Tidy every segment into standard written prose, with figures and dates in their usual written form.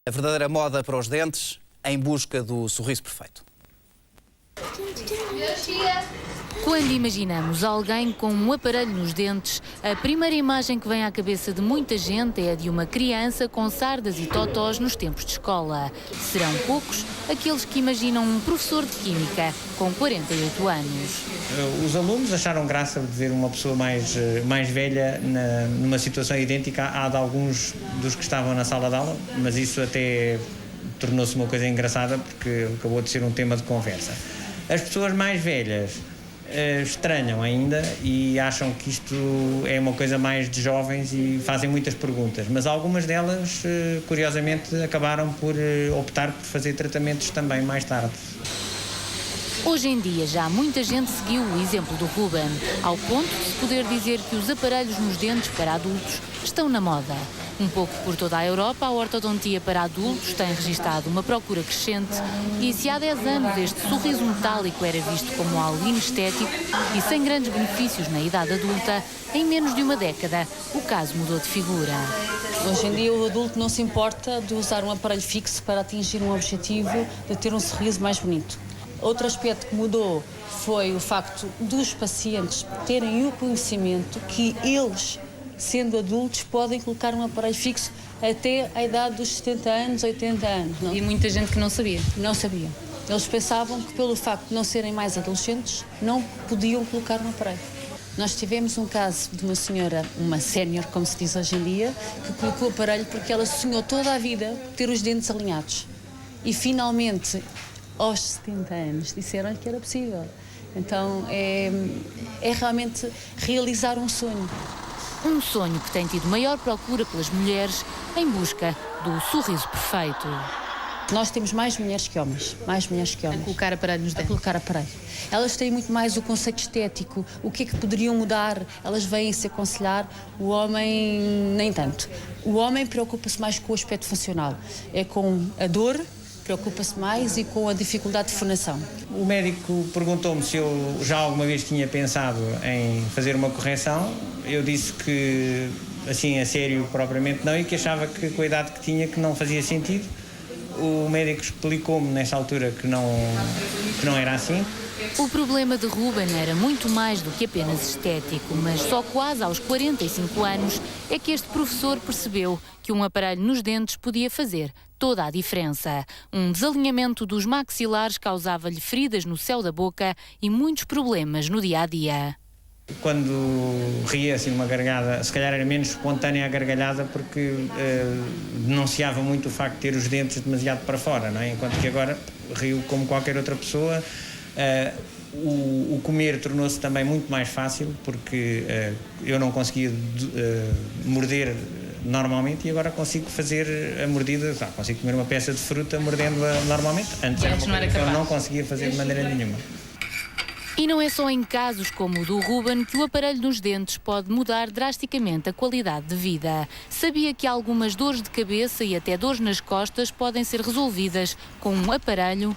A verdadeira moda para os dentes em busca do sorriso perfeito. Quando imaginamos alguém com um aparelho nos dentes, a primeira imagem que vem à cabeça de muita gente é a de uma criança com sardas e totós nos tempos de escola. Serão poucos aqueles que imaginam um professor de Química com 48 anos. Os alunos acharam graça de ver uma pessoa mais velha numa situação idêntica à de alguns dos que estavam na sala de aula, mas isso até tornou-se uma coisa engraçada porque acabou de ser um tema de conversa. As pessoas mais velhas estranham ainda e acham que isto é uma coisa mais de jovens e fazem muitas perguntas, mas algumas delas, curiosamente, acabaram por optar por fazer tratamentos também mais tarde. Hoje em dia já muita gente seguiu o exemplo do Ruben, ao ponto de se poder dizer que os aparelhos nos dentes para adultos estão na moda. Um pouco por toda a Europa, a ortodontia para adultos tem registado uma procura crescente e se há 10 anos este sorriso metálico era visto como algo inestético e sem grandes benefícios na idade adulta, em menos de uma década o caso mudou de figura. Hoje em dia o adulto não se importa de usar um aparelho fixo para atingir um objetivo de ter um sorriso mais bonito. Outro aspecto que mudou foi o facto dos pacientes terem o conhecimento que eles, sendo adultos, podem colocar um aparelho fixo até a idade dos 70 anos, 80 anos. Não? E muita gente que não sabia. Não sabia. Eles pensavam que pelo facto de não serem mais adolescentes, não podiam colocar um aparelho. Nós tivemos um caso de uma senhora, uma sénior, como se diz hoje em dia, que colocou o aparelho porque ela sonhou toda a vida ter os dentes alinhados. E finalmente, aos 70 anos, disseram-lhe que era possível. Então é realmente realizar um sonho. Um sonho que tem tido maior procura pelas mulheres em busca do sorriso perfeito. Nós temos mais mulheres que homens, A colocar aparelho nos dentes. A colocar aparelho. Elas têm muito mais o conceito estético, o que é que poderiam mudar, elas vêm-se aconselhar, o homem nem tanto. O homem preocupa-se mais com o aspecto funcional, é com a dor, preocupa-se mais e com a dificuldade de fonação. O médico perguntou-me se eu já alguma vez tinha pensado em fazer uma correção. Eu disse que, assim, a sério, propriamente não, e que achava que com a idade que tinha que não fazia sentido. O médico explicou-me nessa altura que não era assim. O problema de Ruben era muito mais do que apenas estético, mas só quase aos 45 anos é que este professor percebeu que um aparelho nos dentes podia fazer toda a diferença. Um desalinhamento dos maxilares causava-lhe feridas no céu da boca e muitos problemas no dia-a-dia. Quando ria assim uma gargalhada, se calhar era menos espontânea a gargalhada porque denunciava muito o facto de ter os dentes demasiado para fora, não é? Enquanto que agora rio como qualquer outra pessoa. O comer tornou-se também muito mais fácil porque eu não conseguia morder normalmente e agora consigo fazer a mordida, consigo comer uma peça de fruta mordendo-a normalmente. Antes era uma coisa que eu não conseguia fazer de maneira nenhuma. E não é só em casos como o do Ruben que o aparelho nos dentes pode mudar drasticamente a qualidade de vida. Sabia que algumas dores de cabeça e até dores nas costas podem ser resolvidas com um aparelho?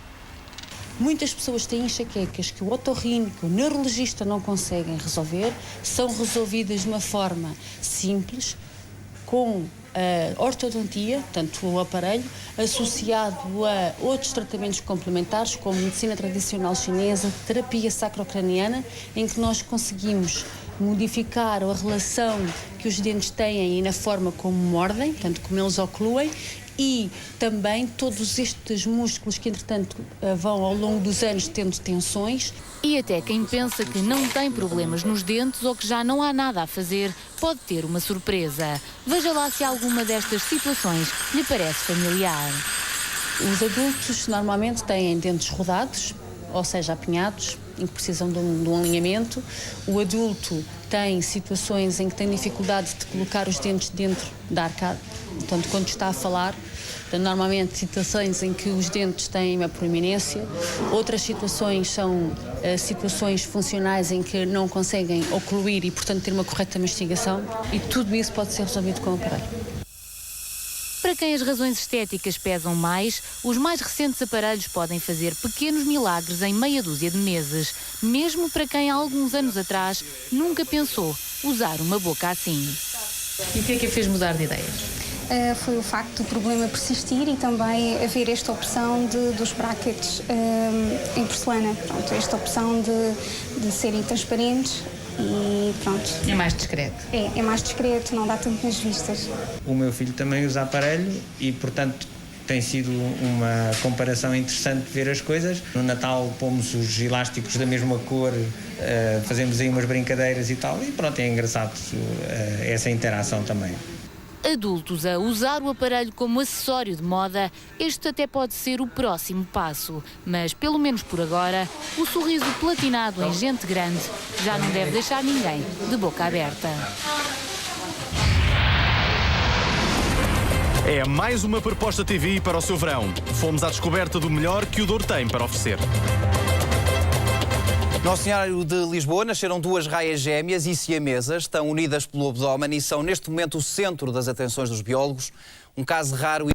Muitas pessoas têm enxaquecas que o otorrino, que o neurologista não conseguem resolver, são resolvidas de uma forma simples, com a ortodontia, portanto o aparelho, associado a outros tratamentos complementares, como medicina tradicional chinesa, terapia sacrocraniana, em que nós conseguimos modificar a relação que os dentes têm e na forma como mordem, portanto como eles ocluem, e também todos estes músculos que, entretanto, vão ao longo dos anos tendo tensões. E até quem pensa que não tem problemas nos dentes ou que já não há nada a fazer, pode ter uma surpresa. Veja lá se alguma destas situações lhe parece familiar. Os adultos normalmente têm dentes rodados, ou seja, apinhados, em que precisam de um alinhamento. O adulto tem situações em que tem dificuldade de colocar os dentes dentro da arcada, portanto, quando está a falar. Normalmente situações em que os dentes têm uma proeminência, outras situações são situações funcionais em que não conseguem ocluir e, portanto, ter uma correta mastigação, e tudo isso pode ser resolvido com o aparelho. Para quem as razões estéticas pesam mais, os mais recentes aparelhos podem fazer pequenos milagres em meia dúzia de meses, mesmo para quem há alguns anos atrás nunca pensou usar uma boca assim. E o que é que a fez mudar de ideia? foi o facto do problema persistir e também haver esta opção dos brackets em porcelana. Pronto, esta opção de serem transparentes e pronto. É mais discreto. É mais discreto, não dá tanto nas vistas. O meu filho também usa aparelho e, portanto, tem sido uma comparação interessante ver as coisas. No Natal pomos os elásticos da mesma cor, fazemos aí umas brincadeiras e tal, e pronto, é engraçado essa interação também. Adultos a usar o aparelho como acessório de moda, este até pode ser o próximo passo. Mas, pelo menos por agora, o sorriso platinado em gente grande já não deve deixar ninguém de boca aberta. É mais uma proposta TV para o seu verão. Fomos à descoberta do melhor que o Douro tem para oferecer. No Oceanário de Lisboa nasceram duas raias gêmeas e siamesas, estão unidas pelo abdômen e são neste momento o centro das atenções dos biólogos. Um caso raro e